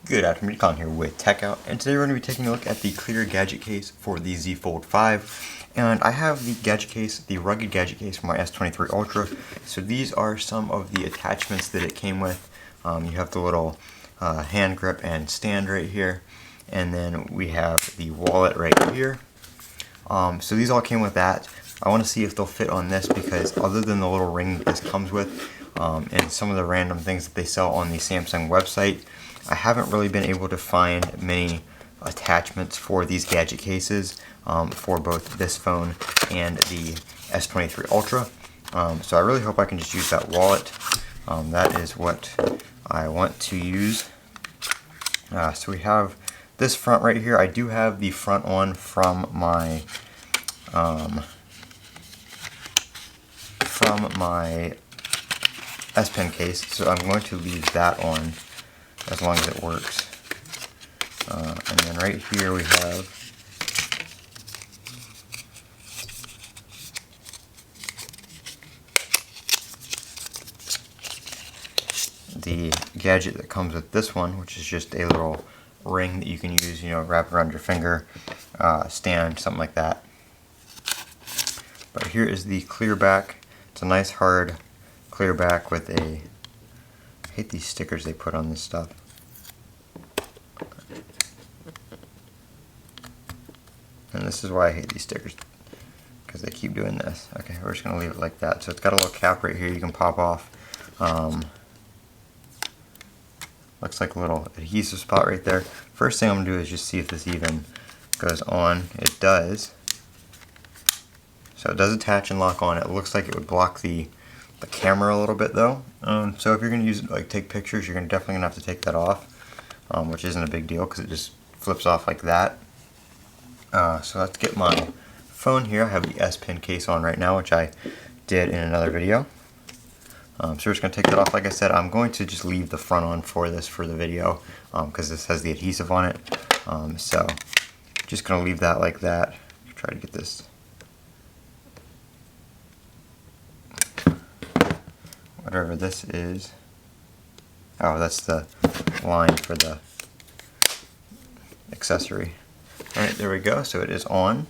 Good afternoon, Colin here with TechOut, and today we're going to be taking a look at the clear gadget case for the Z Fold 5. And I have the gadget case, the rugged gadget case for my S23 Ultra. So these are some of the attachments that it came with. You have the little hand grip and stand right here, and then we have the wallet right here. So these all came with that. I want to see if they'll fit on this because other than the little ring that this comes with, and some of the random things that they sell on the Samsung website, I haven't really been able to find many attachments for these gadget cases for both this phone and the S23 Ultra. So I really hope I can just use that wallet. That is what I want to use. So we have this front right here. I do have the front one from my S Pen case, so I'm going to leave that on as long as it works. And then right here we have the gadget that comes with this one, which is just a little ring that you can use, wrap around your finger, stand, something like that. But here is the clear back. It's a nice hard clear back with a, I hate these stickers they put on this stuff. And this is why I hate these stickers, because they keep doing this. Okay, we're just going to leave it like that. So it's got a little cap right here you can pop off. Looks like a little adhesive spot right there. First thing I'm going to do is just see if this even goes on. It does. So it does attach and lock on. It looks like it would block the camera a little bit though. So if you're going to use it, like take pictures, you're definitely going to have to take that off, which isn't a big deal because it just flips off like that. So let's get my phone here. I have the S Pen case on right now, which I did in another video. So we're just going to take that off. Like I said, I'm going to just leave the front on for this for the video because this has the adhesive on it. So just going to leave that like that. Try to get this. Whatever this is. Oh, that's the line for the accessory. Alright, there we go. So it is on.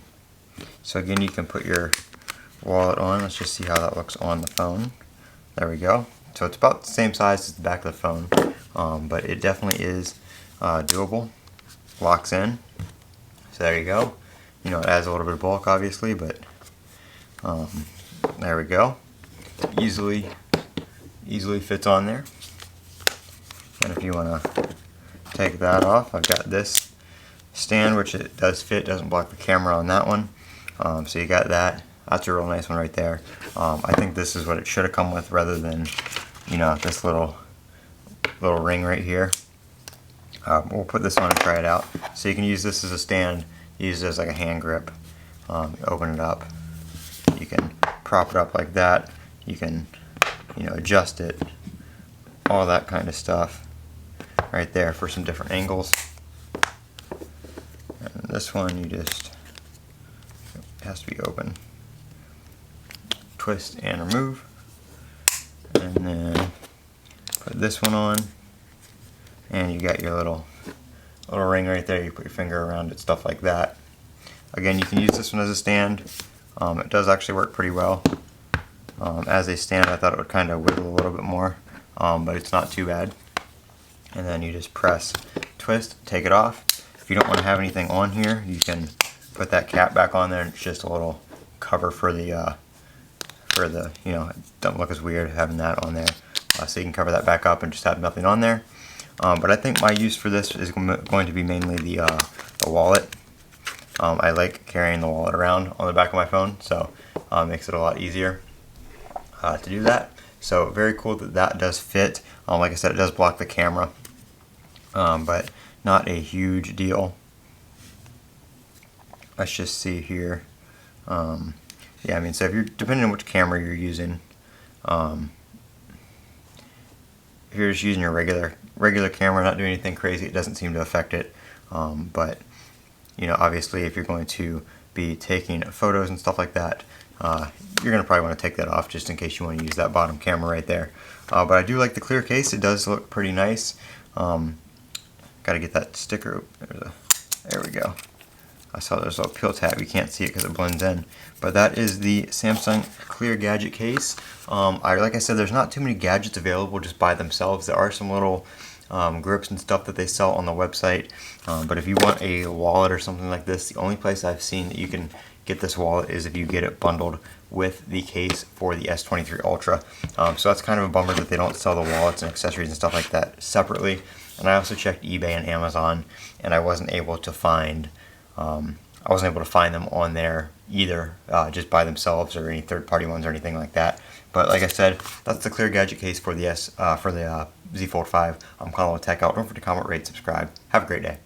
So again, you can put your wallet on. Let's just see how that looks on the phone. There we go. So it's about the same size as the back of the phone, but it definitely is doable. Locks in. So there you go. It adds a little bit of bulk, obviously, but there we go. Easily fits on there. And if you want to take that off, I've got this stand, which it does fit, doesn't block the camera on that one. So you got that. That's a real nice one right there. I think this is what it should have come with rather than, this little ring right here. We'll put this on and try it out. So you can use this as a stand, use it as like a hand grip. Open it up. You can prop it up like that. You can, adjust it. All that kind of stuff right there for some different angles. And this one, it has to be open. Twist and remove, and then put this one on, and you got your little ring right there. You put your finger around it, stuff like that. Again, you can use this one as a stand. It does actually work pretty well. As a stand, I thought it would kind of wiggle a little bit more, but it's not too bad. And then you just press, twist, take it off. If you don't want to have anything on here, you can put that cap back on there, and it's just a little cover for the it don't look as weird having that on there. So you can cover that back up and just have nothing on there. But I think my use for this is going to be mainly the wallet. I like carrying the wallet around on the back of my phone, so it makes it a lot easier to do that. So very cool that does fit. Like I said, it does block the camera, but not a huge deal. Let's just see here. Yeah, I mean, so if you're, depending on which camera you're using, if you're just using your regular camera, not doing anything crazy, it doesn't seem to affect it. But obviously, if you're going to be taking photos and stuff like that, you're going to probably want to take that off just in case you want to use that bottom camera right there. But I do like the clear case. It does look pretty nice. Got to get that sticker. There we go. I saw there's a little peel tab. You can't see it because it blends in. But that is the Samsung Clear Gadget case. Like I said, there's not too many gadgets available just by themselves. There are some little grips and stuff that they sell on the website. But if you want a wallet or something like this, the only place I've seen that you can get this wallet is if you get it bundled with the case for the S23 Ultra. So that's kind of a bummer that they don't sell the wallets and accessories and stuff like that separately. And I also checked eBay and Amazon, and I wasn't able to find them on there either, just by themselves or any third-party ones or anything like that. But like I said, that's the Clear Gadget case for the Z Fold 5. I'm Colin with Tech Out. Don't forget to comment, rate, subscribe. Have a great day.